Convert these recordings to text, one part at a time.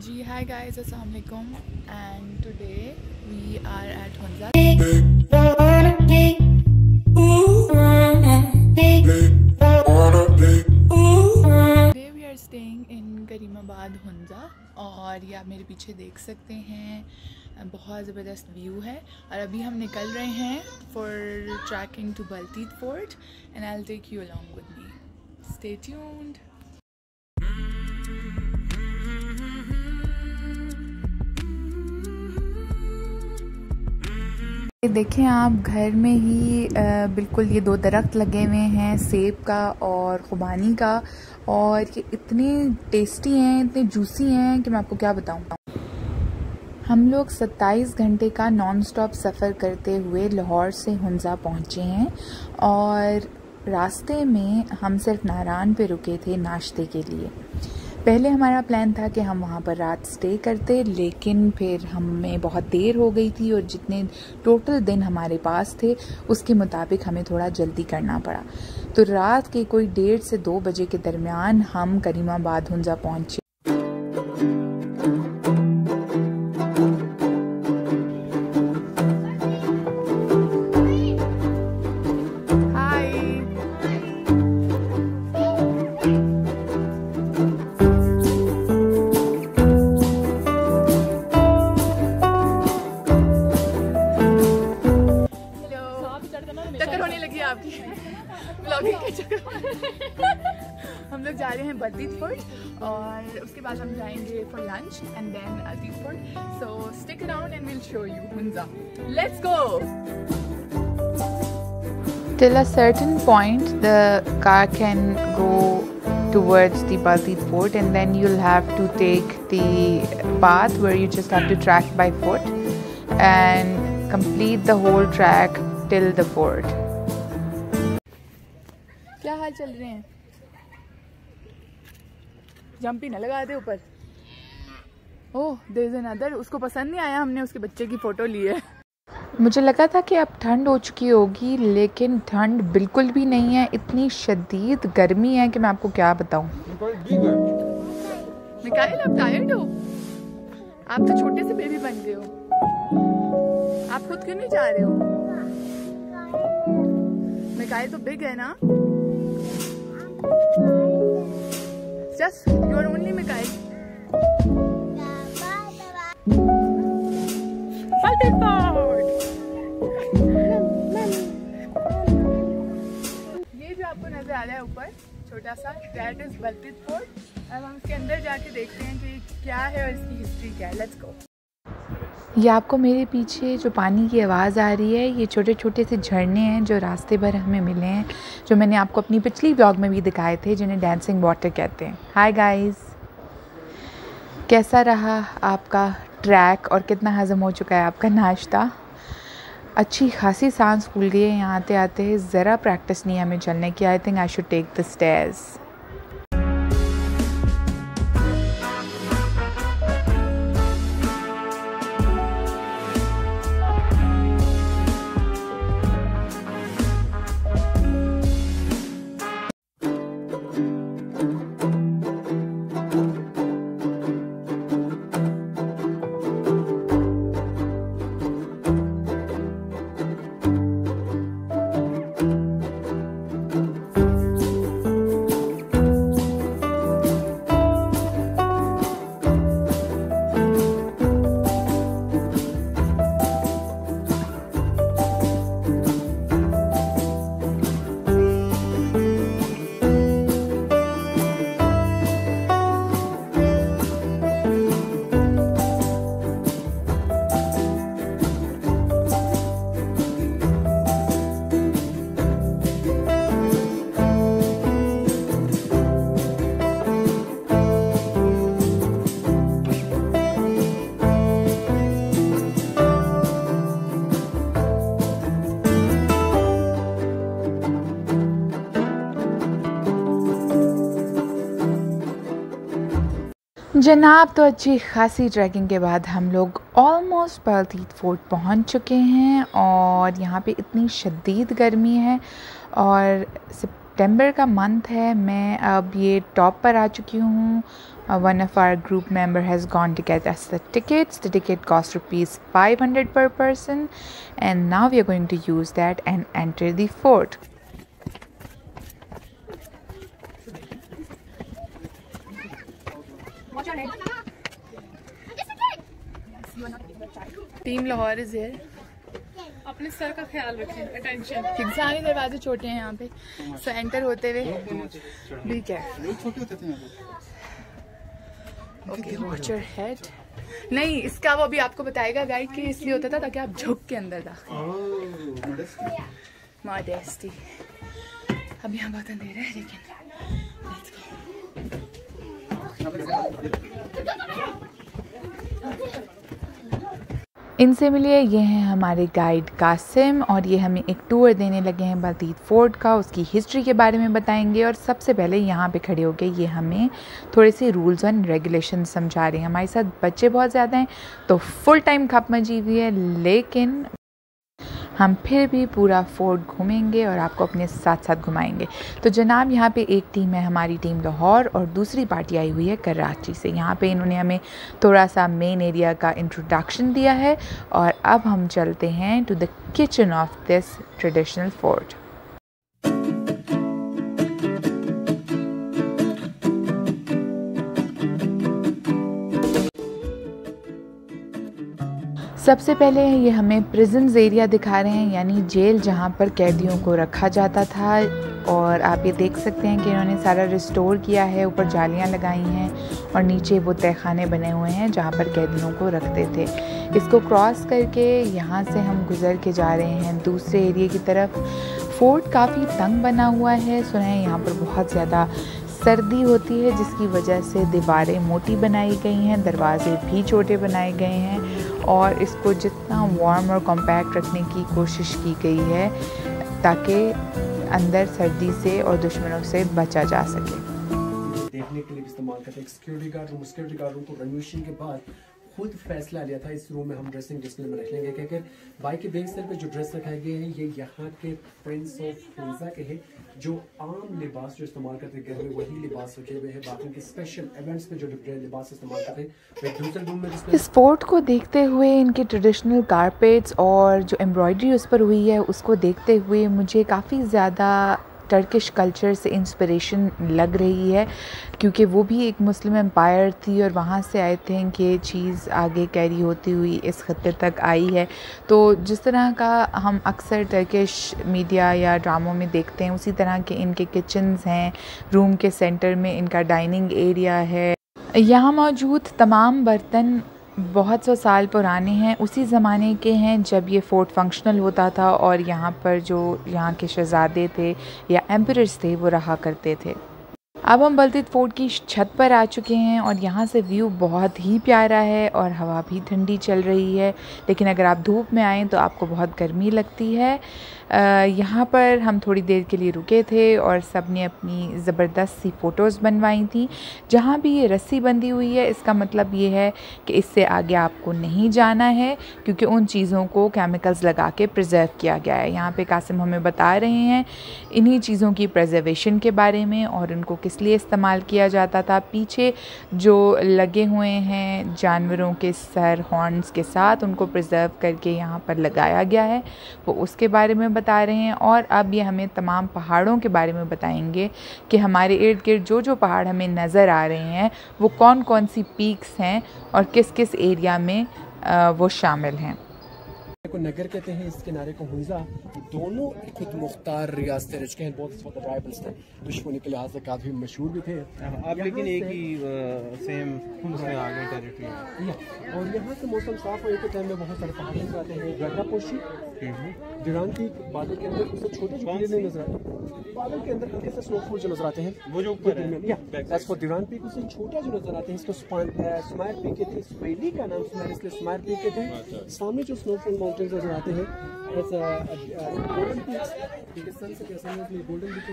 जी हाय guys, अस्सलाम वालेकुम and today we are at Hunza. Today we are staying in Karimabad Hunza और ये आप मेरे पीछे देख सकते हैं, बहुत ज़बरदस्त व्यू है। और अभी हम निकल रहे हैं for trekking to Baltit Fort and I will take you along with me. Stay tuned. देखें आप, घर में ही बिल्कुल ये दो दरख्त लगे हुए हैं, सेब का और खुबानी का, और ये इतने टेस्टी हैं, इतने जूसी हैं कि मैं आपको क्या बताऊं। हम लोग 27 घंटे का नॉन स्टॉप सफ़र करते हुए लाहौर से हुंजा पहुंचे हैं और रास्ते में हम सिर्फ नारान पे रुके थे नाश्ते के लिए। पहले हमारा प्लान था कि हम वहाँ पर रात स्टे करते, लेकिन फिर हमें बहुत देर हो गई थी और जितने टोटल दिन हमारे पास थे उसके मुताबिक हमें थोड़ा जल्दी करना पड़ा। तो रात के कोई 1:30 से 2 बजे के दरमियान हम करीमाबाद हुंजा पहुँचे। चक्कर होने लगी आपकी ब्लॉगिंग के चक्कर। हम लोग जा रहे हैं बलतीत फोर्ट और उसके बाद हम जाएंगे for lunch and then Baltit Fort. So stick around and will show you Hunza. Let's go. Till a certain point the car can go towards the Balteet Fort and then you'll have to take the path where you just have to track by foot and complete the whole track till the fort. क्या हाल चल रहे हैं? Jumpy ना लगा दे ऊपर। ओह, there is another. उसको पसंद नहीं आया, हमने उसके बच्चे की फ़ोटो ली है। मुझे लगा था कि अब ठंड हो चुकी होगी, लेकिन ठंड बिल्कुल भी नहीं है। इतनी शदीद गर्मी है कि मैं आपको क्या बताऊं। मिकाइल, आप टायर्ड हो? आप तो छोटे से बेबी बन गए हो। आप खुद क्यों नहीं जा रहे हो? मिकाइल तो बिग है ना। Just you are only Mikael. Balteet Fort. ये जो आपको नजर आ रहा है ऊपर छोटा सा, that is बलतीत फोर्ट। अब हम इसके अंदर जाके देखते हैं कि क्या है और इसकी हिस्ट्री क्या है। Let's go. ये आपको मेरे पीछे जो पानी की आवाज़ आ रही है, ये छोटे छोटे से झरने हैं जो रास्ते भर हमें मिले हैं, जो मैंने आपको अपनी पिछली ब्लॉग में भी दिखाए थे, जिन्हें डांसिंग वाटर कहते हैं। हाय गाइस, कैसा रहा आपका ट्रैक और कितना हज़म हो चुका है आपका नाश्ता? अच्छी खासी सांस फूल गई है यहाँ आते आते। ज़रा प्रैक्टिस नहीं है हमें चलने की। I think I should take the stairs. जनाब, तो अच्छी खासी ट्रैकिंग के बाद हम लोग ऑलमोस्ट बलतीत फोर्ट पहुंच चुके हैं और यहाँ पे इतनी शदीद गर्मी है और सितंबर का मंथ है, मैं अब ये टॉप पर आ चुकी हूँ। One of our group member has gone to get us the tickets. The ticket cost ₹500 per person, and now we are going to use that and enter the fort. Team Lahore is here. अपने sir का ख्याल रखें, attention. सारे दरवाजे छोटे हैं यहाँ पे, सो एंटर होते हुए भी क्या ओके वॉच योर हेड। नहीं, इसका वो अभी आपको बताएगा गाइड कि इसलिए होता था ताकि आप झुक के अंदर दाखिल। मॉडेस्टी। अब यहाँ बहुत अंधेरा है लेकिन लेट्स गो। इनसे मिलिए, ये हैं हमारे गाइड कासिम और ये हमें एक टूर देने लगे हैं बलतीत फोर्ट का। उसकी हिस्ट्री के बारे में बताएंगे और सबसे पहले यहाँ पे खड़े होके ये हमें थोड़े से रूल्स एंड रेगुलेशन समझा रहे हैं। हमारे साथ बच्चे बहुत ज़्यादा हैं तो फुल टाइम खप मची हुई है, लेकिन हम फिर भी पूरा फोर्ट घूमेंगे और आपको अपने साथ साथ घुमाएंगे। तो जनाब, यहाँ पे एक टीम है हमारी टीम लाहौर और दूसरी पार्टी आई हुई है कराची से। यहाँ पे इन्होंने हमें थोड़ा सा मेन एरिया का इंट्रोडक्शन दिया है और अब हम चलते हैं to the kitchen of this traditional fort. सबसे पहले ये हमें प्रिजन्स एरिया दिखा रहे हैं, यानी जेल जहाँ पर कैदियों को रखा जाता था। और आप ये देख सकते हैं कि इन्होंने सारा रिस्टोर किया है, ऊपर जालियाँ लगाई हैं और नीचे वो तहखाने बने हुए हैं जहाँ पर कैदियों को रखते थे। इसको क्रॉस करके यहाँ से हम गुज़र के जा रहे हैं दूसरे एरिया की तरफ। फोर्ट काफ़ी तंग बना हुआ है, सुना है यहाँ पर बहुत ज़्यादा सर्दी होती है जिसकी वजह से दीवारें मोटी बनाई गई हैं, दरवाजे भी छोटे बनाए गए हैं और इसको जितना वार्म और कॉम्पैक्ट रखने की कोशिश की गई है ताकि अंदर सर्दी से और दुश्मनों से बचा जा सके। देखने के लिए इस्तेमाल करते हैं। सिक्योरिटी गार्ड रूम को रेनोवेशन के बाद खुद फैसला लिया था इस रूम में हम ड्रेसिंग डिस्प्ले में रख लेंगे, क्योंकि बाइक के बैक साइड पे जो ड्रेस रखाए गए हैं ये यहाँ के प्रिंस ऑफ हुइज़ा के हैं। जो आम लिबास जो इस्तेमाल करते हैं घर में वही लिबास रखे हुए हैं, बाकी के स्पेशल इवेंट्स में जो लिबास इस्तेमाल करते हैं दूसरे रूम में। इस फोर्ट को देखते हुए, इनके ट्रेडिशनल कारपेट्स और जो एम्ब्रॉयडरी उस पर हुई है उसको देखते हुए मुझे काफ़ी ज़्यादा टर्किश कल्चर से इंस्पिरेशन लग रही है, क्योंकि वो भी एक मुस्लिम एम्पायर थी और वहाँ से आए थे कि ये चीज़ आगे कैरी होती हुई इस खत्ते तक आई है। तो जिस तरह का हम अक्सर टर्किश मीडिया या ड्रामों में देखते हैं उसी तरह के इनके किचन्स हैं। रूम के सेंटर में इनका डाइनिंग एरिया है। यहाँ मौजूद तमाम बर्तन बहुत सौ साल पुराने हैं, उसी ज़माने के हैं जब ये फोर्ट फंक्शनल होता था और यहाँ पर जो यहाँ के शहज़ादे थे या एम्परर्स थे वो रहा करते थे। अब हम बलतीत फोर्ट की छत पर आ चुके हैं और यहाँ से व्यू बहुत ही प्यारा है और हवा भी ठंडी चल रही है, लेकिन अगर आप धूप में आएँ तो आपको बहुत गर्मी लगती है। यहाँ पर हम थोड़ी देर के लिए रुके थे और सब ने अपनी ज़बरदस्त सी फ़ोटोज़ बनवाई थी। जहाँ भी ये रस्सी बंधी हुई है इसका मतलब ये है कि इससे आगे आपको नहीं जाना है, क्योंकि उन चीज़ों को केमिकल्स लगा के प्रिजर्व किया गया है। यहाँ पे कासिम हमें बता रहे हैं इन्हीं चीज़ों की प्रिजर्वेशन के बारे में और उनको किस लिए इस्तेमाल किया जाता था। पीछे जो लगे हुए हैं जानवरों के सर हॉर्न्स के साथ, उनको प्रिजर्व करके यहाँ पर लगाया गया है, वो उसके बारे में बता रहे हैं। और अब ये हमें तमाम पहाड़ों के बारे में बताएंगे कि हमारे इर्द गिर्द जो जो पहाड़ हमें नज़र आ रहे हैं वो कौन कौन सी पीक्स हैं और किस किस एरिया में वो शामिल हैं। को नगर कहते हैं, इस किनारे को हुइज़ा, दोनों खुद मुख्तार रियासतें रच के हैं। बहुत इस वक्त ट्राइबल्स थे, दुश्मनी के लिहाज से काफ़ी मशहूर भी थे। आप लेकिन एक ही सेम उसमें आ गए टेरिटरी में। और यहाँ से मौसम साफ होने के टाइम में बहुत सारे पहाड़ नजर आते हैं। गर्रापोशी दुरान पीक बादल के अंदर उससे छोटे जो गिरे नजर आते हैं, बादल के अंदर हल्के से स्नोफॉल जो नजर आते हैं वो जो ऊपर है दुरान पीक उससे छोटा जो नजर आते हैं इसको स्मायर पीक कहते हैं। इस वैली का नाम स्मायर इसलिए स्मायर पीक कहते हैं। सामने जो स्नोफॉल माउंटेन्स नजर आते हैं गोल्डन पीक्स, पाकिस्तान से कैसा है इसमें गोल्डन पीक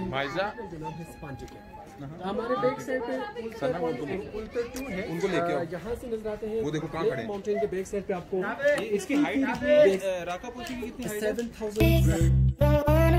जो नाम है स्पांजिक है। हमारे बैक साइड पे उल्टा है, उनको लेके आओ। यहाँ से नजर आते हैं वो देखो कहाँ खड़े हैं माउंटेन के बैक साइड पे। आपको इसकी हाइट कितनी, राकापोशी की कितनी हाइट है? 7,000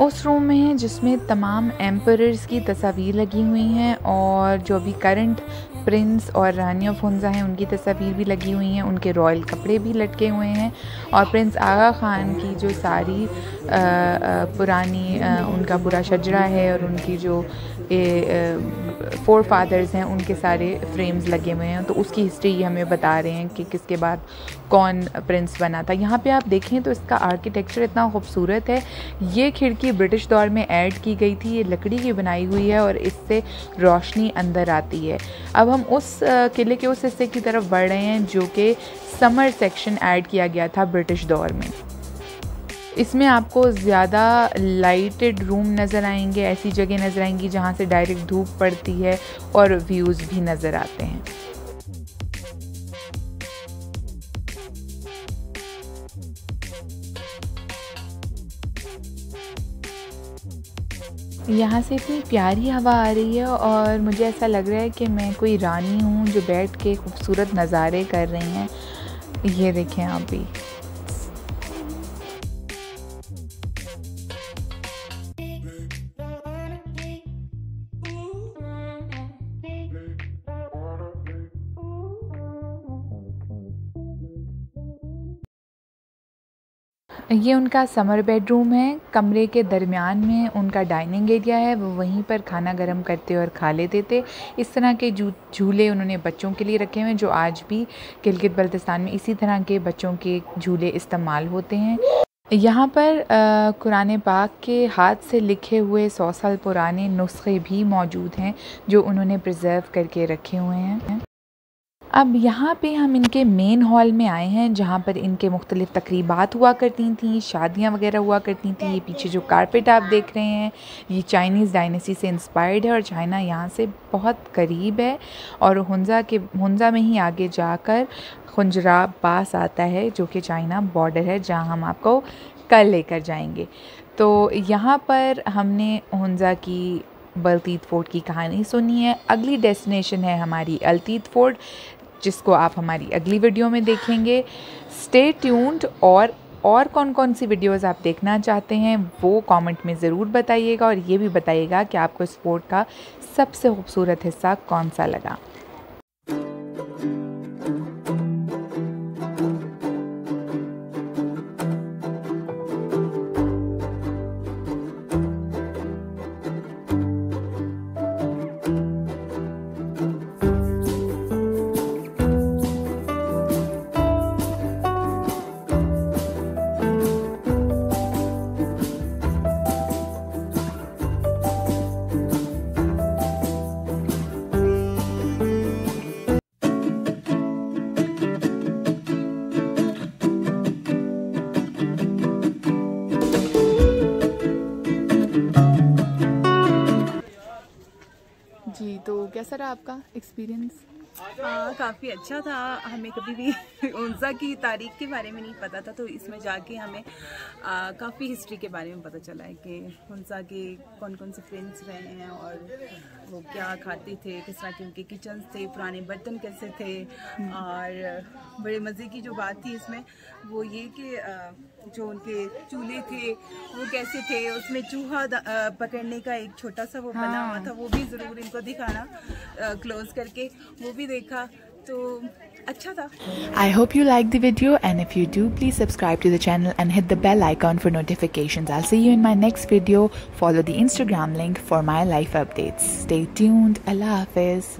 उस रूम में है जिसमें तमाम एम्परर्स की तस्वीर लगी हुई हैं और जो अभी करंट प्रिंस और रानी ऑफ हुंजा हैं उनकी तस्वीर भी लगी हुई हैं, उनके रॉयल कपड़े भी लटके हुए हैं और प्रिंस आगा ख़ान की जो सारी पुरानी उनका पूरा शजरा है और उनकी जो फोर फादर्स हैं उनके सारे फ्रेम्स लगे हुए हैं। तो उसकी हिस्ट्री हमें बता रहे हैं कि किसके बाद कौन प्रिंस बना था। यहाँ पे आप देखें तो इसका आर्किटेक्चर इतना खूबसूरत है। ये खिड़की ब्रिटिश दौर में ऐड की गई थी, ये लकड़ी की बनाई हुई है और इससे रोशनी अंदर आती है। अब हम उस किले के उस हिस्से की तरफ बढ़ रहे हैं जो कि समर सेक्शन ऐड किया गया था ब्रिटिश दौर में। इसमें आपको ज़्यादा लाइटेड रूम नज़र आएंगे, ऐसी जगह नज़र आएंगी जहाँ से डायरेक्ट धूप पड़ती है और व्यूज़ भी नज़र आते हैं। यहाँ से इतनी प्यारी हवा आ रही है और मुझे ऐसा लग रहा है कि मैं कोई रानी हूँ जो बैठ के खूबसूरत नज़ारे कर रही हैं। ये देखें आप भी। ये उनका समर बेडरूम है। कमरे के दरमियान में उनका डाइनिंग एरिया है, वो वहीं पर खाना गर्म करते और खा लेते थे। इस तरह के झूले उन्होंने बच्चों के लिए रखे हुए हैं जो आज भी गिलगित बल्तिस्तान में इसी तरह के बच्चों के झूले इस्तेमाल होते हैं। यहाँ पर कुरान पाक के हाथ से लिखे हुए 100 साल पुराने नुस्खे भी मौजूद हैं जो उन्होंने प्रिजर्व करके रखे हुए हैं। अब यहाँ पे हम इनके मेन हॉल में आए हैं जहाँ पर इनके मुख्तलिफ़ तकरीबात हुआ करती थी, शादियाँ वगैरह हुआ करती थी। ये पीछे जो कारपेट आप देख रहे हैं ये चाइनीज़ डायनेस्टी से इंस्पायर्ड है और चाइना यहाँ से बहुत करीब है और हुंजा में ही आगे जाकर खुंजराबाद आता है जो कि चाइना बॉर्डर है, जहाँ हम आपको कल लेकर जाएंगे। तो यहाँ पर हमने हुंजा की बलतीत फोर्ट की कहानी सुनी है। अगली डेस्टिनेशन है हमारी अल्तीत फोर्ट, जिसको आप हमारी अगली वीडियो में देखेंगे। स्टे ट्यून्ड और कौन कौन सी वीडियोस आप देखना चाहते हैं वो कमेंट में ज़रूर बताइएगा और ये भी बताइएगा कि आपको इस फोर्ट का सबसे खूबसूरत हिस्सा कौन सा लगा। जी, तो कैसा रहा आपका एक्सपीरियंस? काफ़ी अच्छा था। हमें कभी भी हुंजा की तारीख के बारे में नहीं पता था, तो इसमें जाके हमें काफ़ी हिस्ट्री के बारे में पता चला है कि हुंजा के कौन कौन से प्रिंस रहे हैं और वो क्या खाते थे, किस तरह के उनके किचन्स थे, पुराने बर्तन कैसे थे। और बड़े मज़े की जो बात थी इसमें वो ये कि जो उनके चूल्हे थे वो कैसे थे, उसमें चूहा पकड़ने का एक छोटा सा वो बना हुआ था, वो भी ज़रूर इनको दिखाना क्लोज करके, वो भी देखा, तो अच्छा था। I hope you liked the video, and if you do, please subscribe to the channel and hit the bell icon for notifications. I'll see you in my next video. Follow the Instagram link for my life updates. Stay tuned. Allah Hafiz.